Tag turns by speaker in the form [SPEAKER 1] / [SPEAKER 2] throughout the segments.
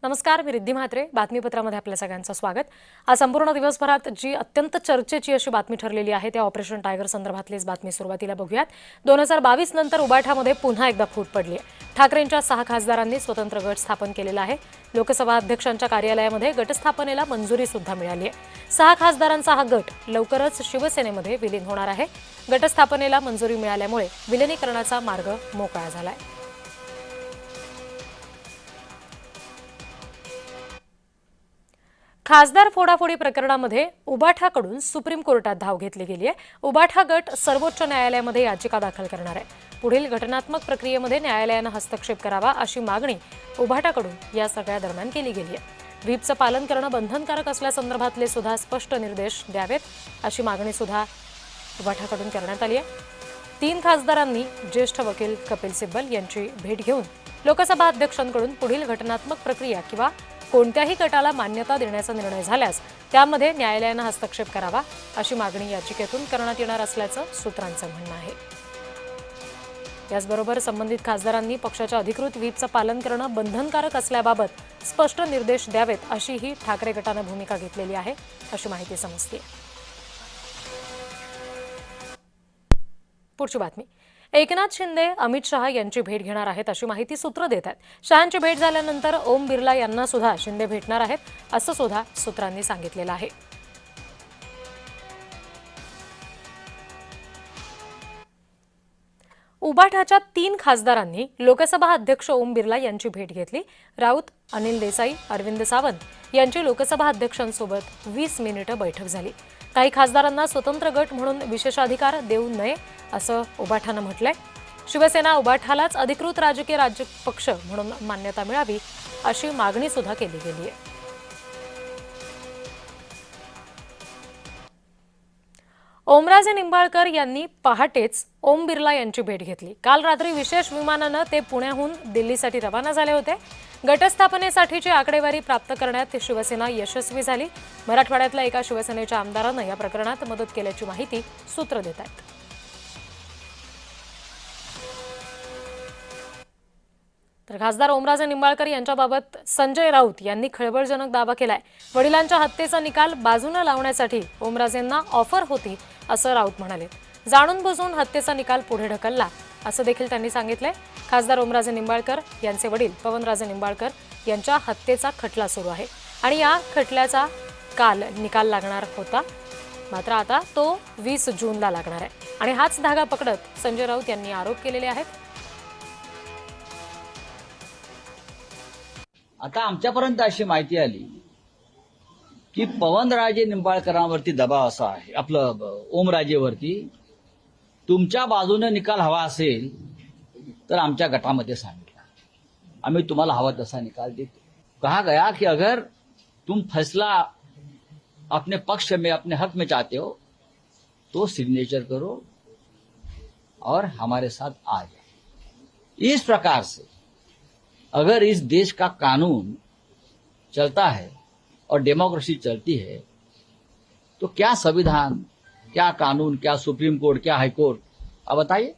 [SPEAKER 1] नमस्कार, मी रिद्धी म्हात्रे. बातमीपत्रामध्ये आपल्या सगळ्यांचं स्वागत. आज संपूर्ण दिवसभरात जी अत्यंत चर्चेची अशी बातमी ठरलेली आहे त्या ऑपरेशन टायगर संदर्भातलीच बातमी सुरुवातीला बघूयात. 2022 नंतर उबाठामध्ये पुन्हा एकदा फूट पडली आहे. ठाकरेंच्या 6 खासदारांनी स्वतंत्र गट स्थापन केलेला आहे. लोकसभा अध्यक्षांच्या कार्यालयामध्ये गटस्थापनेला मंजुरी सुद्धा मिळाली आहे. 6 खासदारांचा हा गट लवकरच शिवसेनेमध्ये विलीन होणार आहे. गटस्थापनेला मंजुरी मिळाल्यामुळे विलिनीकरणाचा मार्ग मोकळा झालाय. खासदार फोडाफोडी प्रकरणामध्ये उबाठाकडून सुप्रीम कोर्टात धाव घेतली गेली आहे. उबाठा गट सर्वोच्च न्यायालयामध्ये याचिका दाखल करणार आहे. पुढील घटनात्मक प्रक्रियेमध्ये न्यायालयानं हस्तक्षेप करावा अशी मागणी उबाठाकडून या सगळ्या दरम्यान केली गेली आहे. व्हीपचं पालन करणं बंधनकारक असल्यासंदर्भातले सुद्धा स्पष्ट निर्देश द्यावेत अशी मागणी सुद्धा उबाठाकडून करण्यात आली आहे. 3 खासदारांनी ज्येष्ठ वकील कपिल सिब्बल यांची भेट घेऊन लोकसभा अध्यक्षांकडून पुढील घटनात्मक प्रक्रिया किंवा कोणत्याही गटाला मान्यता देण्याचा निर्णय झाल्यास त्यामध्ये न्यायालयानं हस्तक्षेप करावा अशी मागणी याचिकेतून करण्यात येणार असल्याचं सूत्रांचं म्हणणं आहे. याचबरोबर संबंधित खासदारांनी पक्षाच्या अधिकृत व्हीपचं पालन करणं बंधनकारक असल्याबाबत स्पष्ट निर्देश द्यावेत अशीही ठाकरे गटानं भूमिका घेतलेली आहे अशी माहिती समजते. पुढची बातमी. एकनाथ शिंदे अमित शहा यांची भेट घेणार आहेत अशी माहिती सूत्र देत आहेत. शहांची भेट झाल्यानंतर ओम बिर्ला यांना सुद्धा शिंदे भेटणार आहेत असं सुद्धा सूत्रांनी सांगितलेलं आहे. उबाठाच्या 3 खासदारांनी लोकसभा अध्यक्ष ओम बिर्ला यांची भेट घेतली. राऊत, अनिल देसाई, अरविंद सावंत यांची लोकसभा अध्यक्षांसोबत 20 मिनिटं बैठक झाली. काही खासदारांना स्वतंत्र गट म्हणून विशेषाधिकार देऊ नये असं उबाठानं म्हटलंय. शिवसेना उबाठालाच अधिकृत राजकीय पक्ष म्हणून मान्यता मिळावी अशी मागणी सुद्धा केली गेली आहे. ओमराजे निंबाळकर यांनी पहाटेच ओम बिर्ला यांची भेट घेतली. काल रात्री विशेष विमानानं ते पुण्याहून दिल्लीसाठी रवाना झाले होते. गटस्थापनेसाठीची आकडेवारी प्राप्त करण्यात शिवसेना यशस्वी झाली. मराठवाड्यातल्या एका शिवसेनेच्या आमदारानं या प्रकरणात मदत केल्याची माहिती सूत्र देत आहेत. तर खासदार ओमराजे निंबाळकर यांच्याबाबत संजय राऊत यांनी खळबळजनक दावा केलाय. वडिलांच्या हत्येचा निकाल बाजूने लावण्यासाठी ओमराजेंना ऑफर होती असं राऊत म्हणाले. जाणून बुजून हत्येचा निकाल पुढे ढकलला असं देखील त्यांनी सांगितलंय. खासदार ओमराजे निंबाळकर यांचे वडील पवनराजे निंबाळकर यांच्या हत्येचा खटला सुरू आहे आणि या खटल्याचा काल निकाल लागणार होता, मात्र आता तो 20 जूनला लागणार आहे आणि हाच धागा पकडत संजय राऊत यांनी आरोप केलेले आहेत.
[SPEAKER 2] आता आमच्यापर्यंत अशी माहिती आली की पवनराजे निंबाळकरांवरती दबाव असा आहे, आपलं ओमराजेवरती, तुमच्या बाजूने निकाल हवा असेल तर आमच्या गटामध्ये सांगितलं, आम्ही तुम्हाला हवा तसा निकाल देतो. कहा गया कि अगर तुम फैसला अपने पक्ष में, अपने हक में चाहते हो तो सिग्नेचर करो और हमारे साथ आ जाए. इस प्रकार से अगर इस देश का कानून चलता है और डेमोक्रेसी चलती है तो क्या संविधान, क्या कानून, क्या सुप्रीम कोर्ट, क्या हाई कोर्ट, अब बताइए.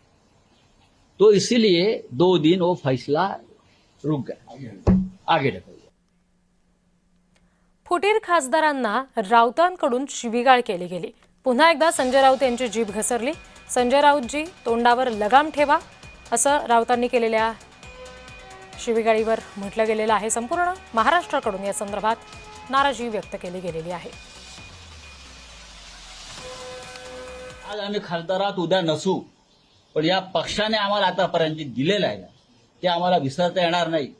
[SPEAKER 2] तो इसीलिए 2 दिन वो फैसला रुक गया, आगे ढकल गया.
[SPEAKER 1] फुटीर खासदारांना राऊतांकडून शिवीगाळ केली गेली. पुन्हा एकदा संजय राऊत यांची जीभ घसरली. संजय राऊतजी, तोंडावर लगाम ठेवा असं राऊतांनी केलेल्या शिवीगाळीवर म्हटलं गेलेलं आहे. संपूर्ण महाराष्ट्राकडून या संदर्भात नाराजी व्यक्त केली गेलेली आहे.
[SPEAKER 2] आज आम्ही खासदारात उद्या नसू, पण या पक्षाने आम्हाला आतापर्यंत दिलेलं आहे ते आम्हाला विसरता येणार नाही.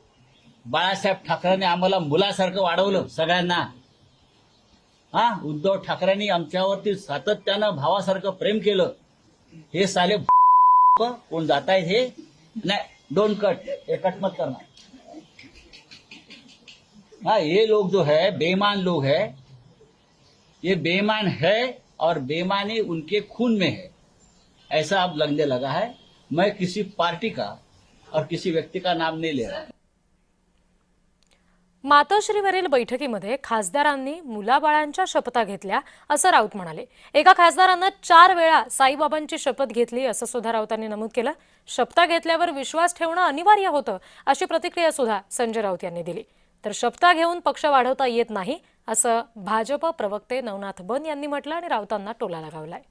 [SPEAKER 2] बाळासाहेब ठाकरेंनी आम्हाला मुलासारखं वाढवलं सगळ्यांना. उद्धव ठाकरेंनी आमच्यावरती सातत्यानं भावासारखं प्रेम केलं. हे साले कोण जात आहेत हे नाही, डोंट कट, ये कट मत करना. ये लोग जो है बेईमान लोग है, ये बेईमान है और बेईमानी उनके खून में है, ऐसा अब लगने लगा है. मैं किसी पार्टी का और किसी व्यक्ति का नाम नहीं ले रहा.
[SPEAKER 1] मातोश्रीवरील बैठकीमध्ये खासदारांनी मुलाबाळांच्या शपथा घेतल्या असं राऊत म्हणाले. एका खासदारानं 4 वेळा साईबाबांची शपथ घेतली असं सुद्धा राऊतांनी नमूद केलं. शपथा घेतल्यावर विश्वास ठेवणं अनिवार्य होतं अशी प्रतिक्रिया सुद्धा संजय राऊत यांनी दिली. तर शपथा घेऊन पक्ष वाढवता येत नाही असं भाजप प्रवक्ते नवनाथ बन यांनी म्हटलं आणि राऊतांना टोला लगावलाय.